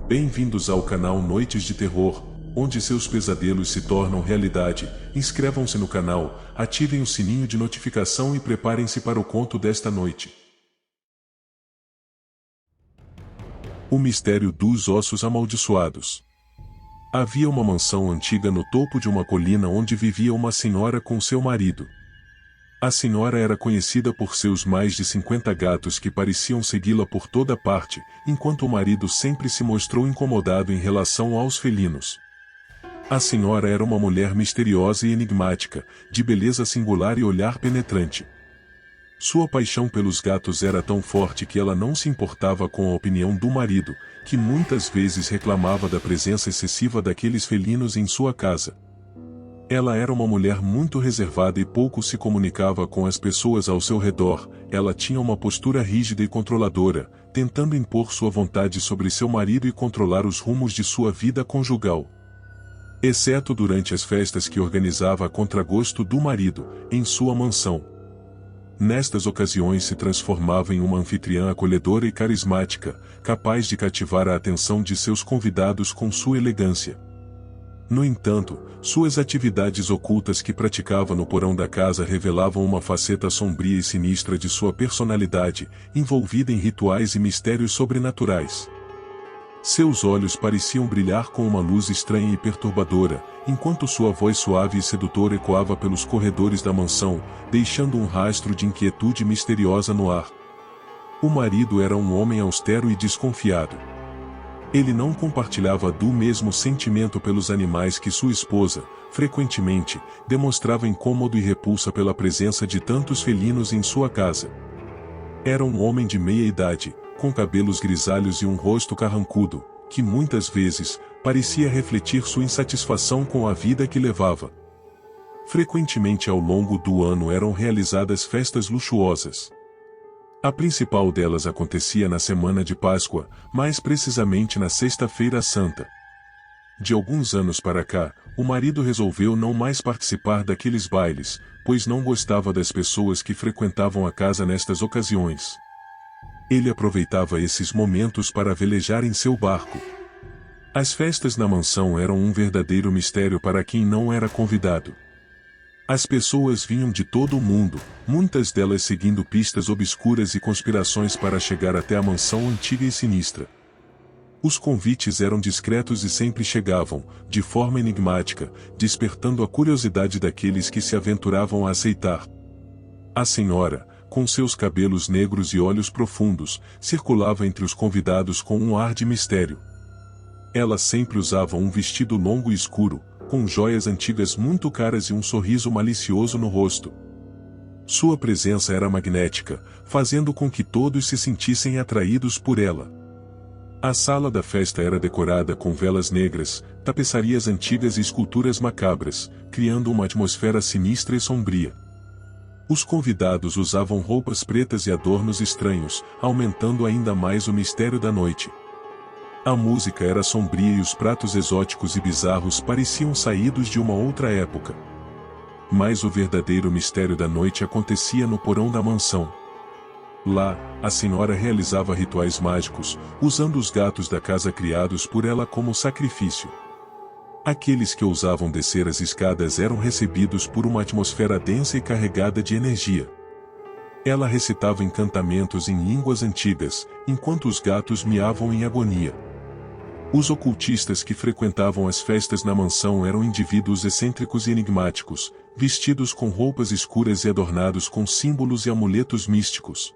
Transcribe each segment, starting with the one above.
Bem-vindos ao canal Noites de Terror, onde seus pesadelos se tornam realidade. Inscrevam-se no canal, ativem o sininho de notificação e preparem-se para o conto desta noite. O mistério dos ossos amaldiçoados. Havia uma mansão antiga no topo de uma colina onde vivia uma senhora com seu marido. A senhora era conhecida por seus mais de 50 gatos que pareciam segui-la por toda parte, enquanto o marido sempre se mostrou incomodado em relação aos felinos. A senhora era uma mulher misteriosa e enigmática, de beleza singular e olhar penetrante. Sua paixão pelos gatos era tão forte que ela não se importava com a opinião do marido, que muitas vezes reclamava da presença excessiva daqueles felinos em sua casa. Ela era uma mulher muito reservada e pouco se comunicava com as pessoas ao seu redor. Ela tinha uma postura rígida e controladora, tentando impor sua vontade sobre seu marido e controlar os rumos de sua vida conjugal. Exceto durante as festas que organizava a contragosto do marido, em sua mansão. Nestas ocasiões se transformava em uma anfitriã acolhedora e carismática, capaz de cativar a atenção de seus convidados com sua elegância. No entanto, suas atividades ocultas que praticava no porão da casa revelavam uma faceta sombria e sinistra de sua personalidade, envolvida em rituais e mistérios sobrenaturais. Seus olhos pareciam brilhar com uma luz estranha e perturbadora, enquanto sua voz suave e sedutora ecoava pelos corredores da mansão, deixando um rastro de inquietude misteriosa no ar. O marido era um homem austero e desconfiado. Ele não compartilhava do mesmo sentimento pelos animais que sua esposa, frequentemente, demonstrava incômodo e repulsa pela presença de tantos felinos em sua casa. Era um homem de meia idade, com cabelos grisalhos e um rosto carrancudo, que muitas vezes, parecia refletir sua insatisfação com a vida que levava. Frequentemente ao longo do ano eram realizadas festas luxuosas. A principal delas acontecia na semana de Páscoa, mais precisamente na Sexta-feira Santa. De alguns anos para cá, o marido resolveu não mais participar daqueles bailes, pois não gostava das pessoas que frequentavam a casa nestas ocasiões. Ele aproveitava esses momentos para velejar em seu barco. As festas na mansão eram um verdadeiro mistério para quem não era convidado. As pessoas vinham de todo o mundo, muitas delas seguindo pistas obscuras e conspirações para chegar até a mansão antiga e sinistra. Os convites eram discretos e sempre chegavam, de forma enigmática, despertando a curiosidade daqueles que se aventuravam a aceitar. A senhora, com seus cabelos negros e olhos profundos, circulava entre os convidados com um ar de mistério. Ela sempre usava um vestido longo e escuro, com joias antigas muito caras e um sorriso malicioso no rosto. Sua presença era magnética, fazendo com que todos se sentissem atraídos por ela. A sala da festa era decorada com velas negras, tapeçarias antigas e esculturas macabras, criando uma atmosfera sinistra e sombria. Os convidados usavam roupas pretas e adornos estranhos, aumentando ainda mais o mistério da noite. A música era sombria e os pratos exóticos e bizarros pareciam saídos de uma outra época. Mas o verdadeiro mistério da noite acontecia no porão da mansão. Lá, a senhora realizava rituais mágicos, usando os gatos da casa criados por ela como sacrifício. Aqueles que ousavam descer as escadas eram recebidos por uma atmosfera densa e carregada de energia. Ela recitava encantamentos em línguas antigas, enquanto os gatos miavam em agonia. Os ocultistas que frequentavam as festas na mansão eram indivíduos excêntricos e enigmáticos, vestidos com roupas escuras e adornados com símbolos e amuletos místicos.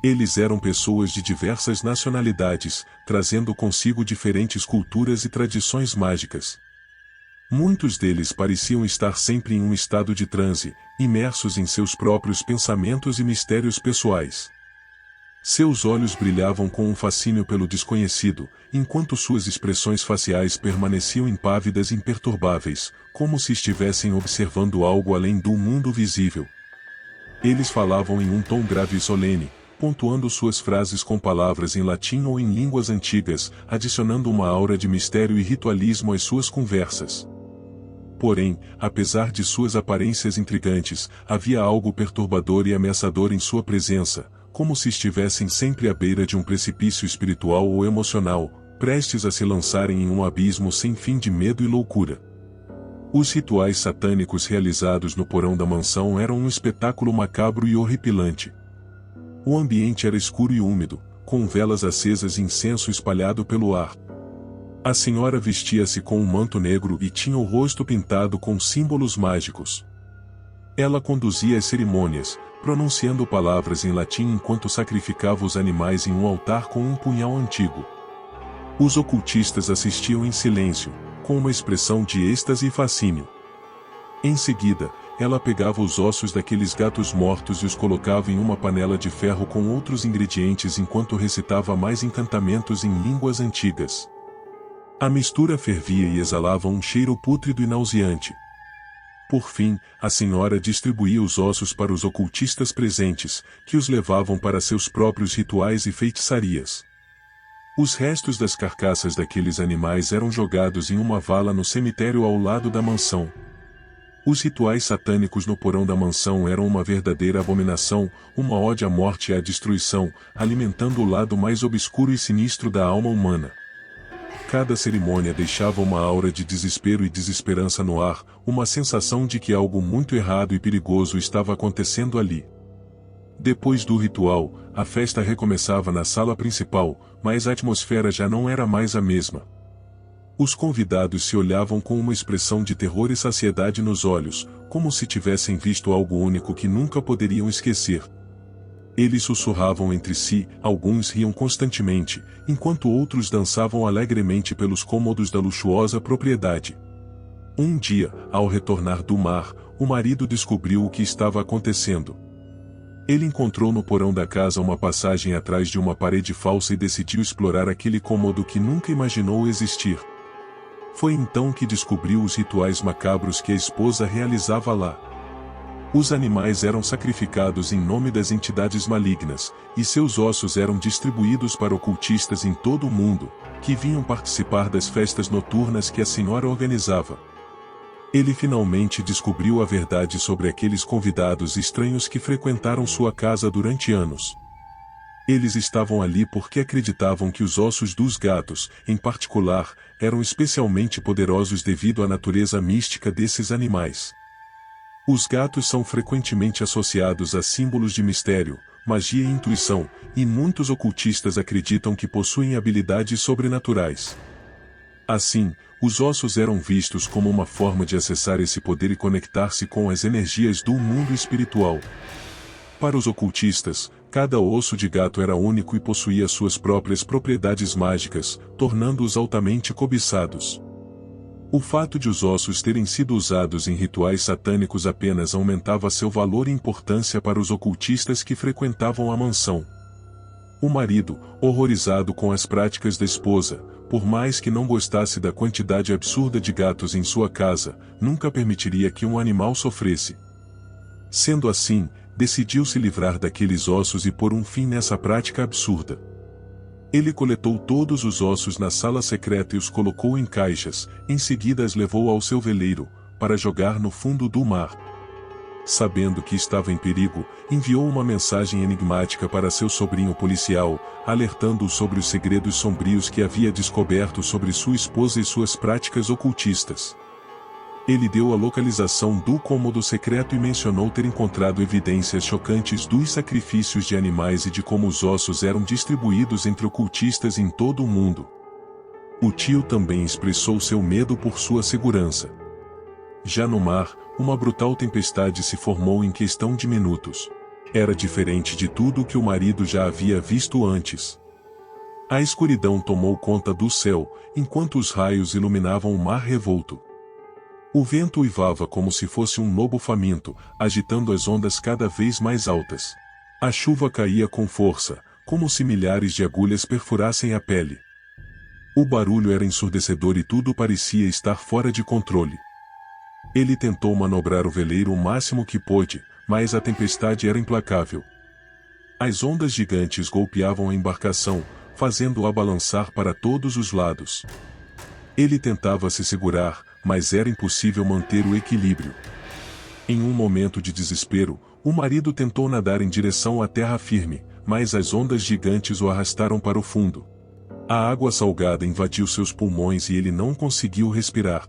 Eles eram pessoas de diversas nacionalidades, trazendo consigo diferentes culturas e tradições mágicas. Muitos deles pareciam estar sempre em um estado de transe, imersos em seus próprios pensamentos e mistérios pessoais. Seus olhos brilhavam com um fascínio pelo desconhecido, enquanto suas expressões faciais permaneciam impávidas e imperturbáveis, como se estivessem observando algo além do mundo visível. Eles falavam em um tom grave e solene, pontuando suas frases com palavras em latim ou em línguas antigas, adicionando uma aura de mistério e ritualismo às suas conversas. Porém, apesar de suas aparências intrigantes, havia algo perturbador e ameaçador em sua presença, como se estivessem sempre à beira de um precipício espiritual ou emocional, prestes a se lançarem em um abismo sem fim de medo e loucura. Os rituais satânicos realizados no porão da mansão eram um espetáculo macabro e horripilante. O ambiente era escuro e úmido, com velas acesas e incenso espalhado pelo ar. A senhora vestia-se com um manto negro e tinha o rosto pintado com símbolos mágicos. Ela conduzia as cerimônias, pronunciando palavras em latim enquanto sacrificava os animais em um altar com um punhal antigo. Os ocultistas assistiam em silêncio, com uma expressão de êxtase e fascínio. Em seguida, ela pegava os ossos daqueles gatos mortos e os colocava em uma panela de ferro com outros ingredientes enquanto recitava mais encantamentos em línguas antigas. A mistura fervia e exalava um cheiro pútrido e nauseante. Por fim, a senhora distribuía os ossos para os ocultistas presentes, que os levavam para seus próprios rituais e feitiçarias. Os restos das carcaças daqueles animais eram jogados em uma vala no cemitério ao lado da mansão. Os rituais satânicos no porão da mansão eram uma verdadeira abominação, uma ode à morte e à destruição, alimentando o lado mais obscuro e sinistro da alma humana. Cada cerimônia deixava uma aura de desespero e desesperança no ar, uma sensação de que algo muito errado e perigoso estava acontecendo ali. Depois do ritual, a festa recomeçava na sala principal, mas a atmosfera já não era mais a mesma. Os convidados se olhavam com uma expressão de terror e saciedade nos olhos, como se tivessem visto algo único que nunca poderiam esquecer. Eles sussurravam entre si, alguns riam constantemente, enquanto outros dançavam alegremente pelos cômodos da luxuosa propriedade. Um dia, ao retornar do mar, o marido descobriu o que estava acontecendo. Ele encontrou no porão da casa uma passagem atrás de uma parede falsa e decidiu explorar aquele cômodo que nunca imaginou existir. Foi então que descobriu os rituais macabros que a esposa realizava lá. Os animais eram sacrificados em nome das entidades malignas, e seus ossos eram distribuídos para ocultistas em todo o mundo, que vinham participar das festas noturnas que a senhora organizava. Ele finalmente descobriu a verdade sobre aqueles convidados estranhos que frequentaram sua casa durante anos. Eles estavam ali porque acreditavam que os ossos dos gatos, em particular, eram especialmente poderosos devido à natureza mística desses animais. Os gatos são frequentemente associados a símbolos de mistério, magia e intuição, e muitos ocultistas acreditam que possuem habilidades sobrenaturais. Assim, os ossos eram vistos como uma forma de acessar esse poder e conectar-se com as energias do mundo espiritual. Para os ocultistas, cada osso de gato era único e possuía suas próprias propriedades mágicas, tornando-os altamente cobiçados. O fato de os ossos terem sido usados em rituais satânicos apenas aumentava seu valor e importância para os ocultistas que frequentavam a mansão. O marido, horrorizado com as práticas da esposa, por mais que não gostasse da quantidade absurda de gatos em sua casa, nunca permitiria que um animal sofresse. Sendo assim, decidiu se livrar daqueles ossos e pôr um fim nessa prática absurda. Ele coletou todos os ossos na sala secreta e os colocou em caixas, em seguida as levou ao seu veleiro, para jogar no fundo do mar. Sabendo que estava em perigo, enviou uma mensagem enigmática para seu sobrinho policial, alertando-o sobre os segredos sombrios que havia descoberto sobre sua esposa e suas práticas ocultistas. Ele deu a localização do cômodo secreto e mencionou ter encontrado evidências chocantes dos sacrifícios de animais e de como os ossos eram distribuídos entre ocultistas em todo o mundo. O tio também expressou seu medo por sua segurança. Já no mar, uma brutal tempestade se formou em questão de minutos. Era diferente de tudo o que o marido já havia visto antes. A escuridão tomou conta do céu, enquanto os raios iluminavam o mar revolto. O vento uivava como se fosse um lobo faminto, agitando as ondas cada vez mais altas. A chuva caía com força, como se milhares de agulhas perfurassem a pele. O barulho era ensurdecedor e tudo parecia estar fora de controle. Ele tentou manobrar o veleiro o máximo que pôde, mas a tempestade era implacável. As ondas gigantes golpeavam a embarcação, fazendo-a balançar para todos os lados. Ele tentava se segurar, mas era impossível manter o equilíbrio. Em um momento de desespero, o marido tentou nadar em direção à terra firme, mas as ondas gigantes o arrastaram para o fundo. A água salgada invadiu seus pulmões e ele não conseguiu respirar.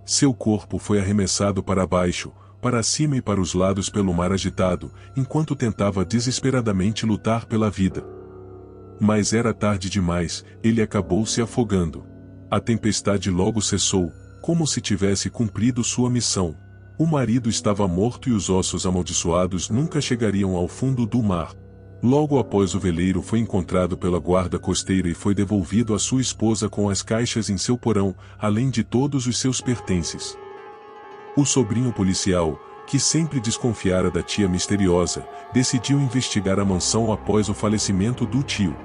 Seu corpo foi arremessado para baixo, para cima e para os lados pelo mar agitado, enquanto tentava desesperadamente lutar pela vida. Mas era tarde demais, ele acabou se afogando. A tempestade logo cessou, como se tivesse cumprido sua missão. O marido estava morto e os ossos amaldiçoados nunca chegariam ao fundo do mar. Logo após o veleiro foi encontrado pela guarda costeira e foi devolvido à sua esposa com as caixas em seu porão, além de todos os seus pertences. O sobrinho policial, que sempre desconfiara da tia misteriosa, decidiu investigar a mansão após o falecimento do tio.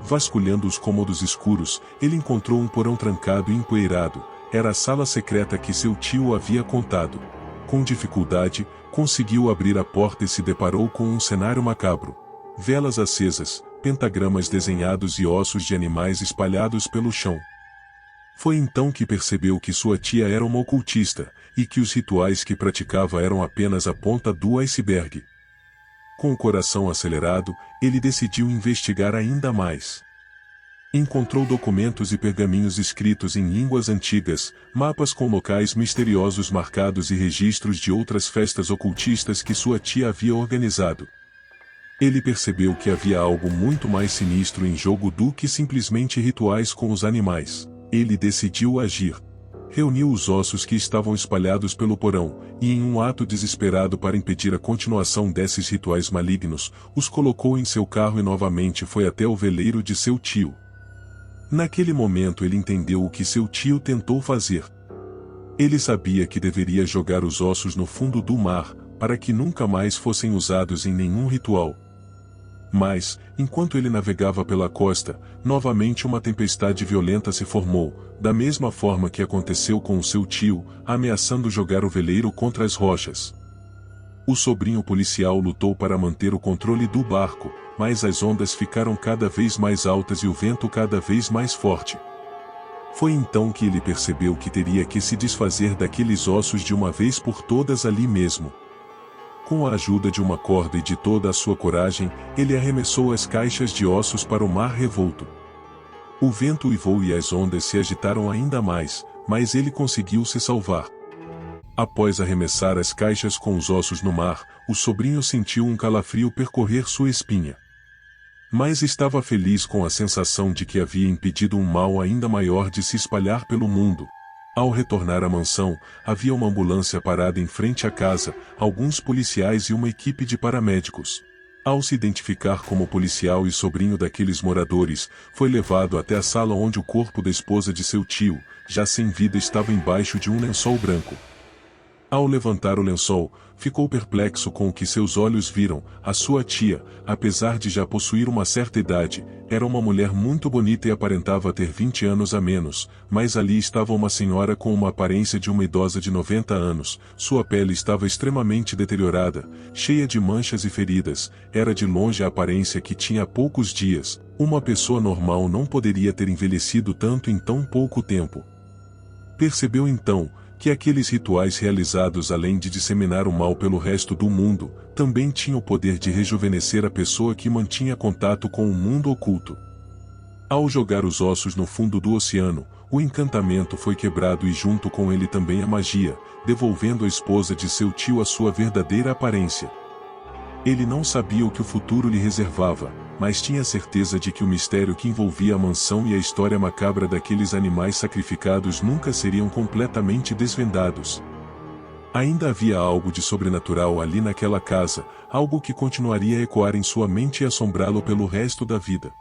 Vasculhando os cômodos escuros, ele encontrou um porão trancado e empoeirado. Era a sala secreta que seu tio havia contado. Com dificuldade, conseguiu abrir a porta e se deparou com um cenário macabro. Velas acesas, pentagramas desenhados e ossos de animais espalhados pelo chão. Foi então que percebeu que sua tia era uma ocultista, e que os rituais que praticava eram apenas a ponta do iceberg. Com o coração acelerado, ele decidiu investigar ainda mais. Encontrou documentos e pergaminhos escritos em línguas antigas, mapas com locais misteriosos marcados e registros de outras festas ocultistas que sua tia havia organizado. Ele percebeu que havia algo muito mais sinistro em jogo do que simplesmente rituais com os animais. Ele decidiu agir. Reuniu os ossos que estavam espalhados pelo porão, e em um ato desesperado para impedir a continuação desses rituais malignos, os colocou em seu carro e novamente foi até o veleiro de seu tio. Naquele momento ele entendeu o que seu tio tentou fazer. Ele sabia que deveria jogar os ossos no fundo do mar, para que nunca mais fossem usados em nenhum ritual. Mas, enquanto ele navegava pela costa, novamente uma tempestade violenta se formou, da mesma forma que aconteceu com o seu tio, ameaçando jogar o veleiro contra as rochas. O sobrinho policial lutou para manter o controle do barco, mas as ondas ficaram cada vez mais altas e o vento cada vez mais forte. Foi então que ele percebeu que teria que se desfazer daqueles ossos de uma vez por todas ali mesmo. Com a ajuda de uma corda e de toda a sua coragem, ele arremessou as caixas de ossos para o mar revolto. O vento uivou e as ondas se agitaram ainda mais, mas ele conseguiu se salvar. Após arremessar as caixas com os ossos no mar, o sobrinho sentiu um calafrio percorrer sua espinha. Mas estava feliz com a sensação de que havia impedido um mal ainda maior de se espalhar pelo mundo. Ao retornar à mansão, havia uma ambulância parada em frente à casa, alguns policiais e uma equipe de paramédicos. Ao se identificar como policial e sobrinho daqueles moradores, foi levado até a sala onde o corpo da esposa de seu tio, já sem vida, estava embaixo de um lençol branco. Ao levantar o lençol, ficou perplexo com o que seus olhos viram. A sua tia, apesar de já possuir uma certa idade, era uma mulher muito bonita e aparentava ter 20 anos a menos, mas ali estava uma senhora com uma aparência de uma idosa de 90 anos, sua pele estava extremamente deteriorada, cheia de manchas e feridas, era de longe a aparência que tinha há poucos dias. Uma pessoa normal não poderia ter envelhecido tanto em tão pouco tempo. Percebeu então que aqueles rituais realizados, além de disseminar o mal pelo resto do mundo, também tinham o poder de rejuvenescer a pessoa que mantinha contato com o mundo oculto. Ao jogar os ossos no fundo do oceano, o encantamento foi quebrado e junto com ele também a magia, devolvendo a esposa de seu tio a sua verdadeira aparência. Ele não sabia o que o futuro lhe reservava, mas tinha certeza de que o mistério que envolvia a mansão e a história macabra daqueles animais sacrificados nunca seriam completamente desvendados. Ainda havia algo de sobrenatural ali naquela casa, algo que continuaria a ecoar em sua mente e assombrá-lo pelo resto da vida.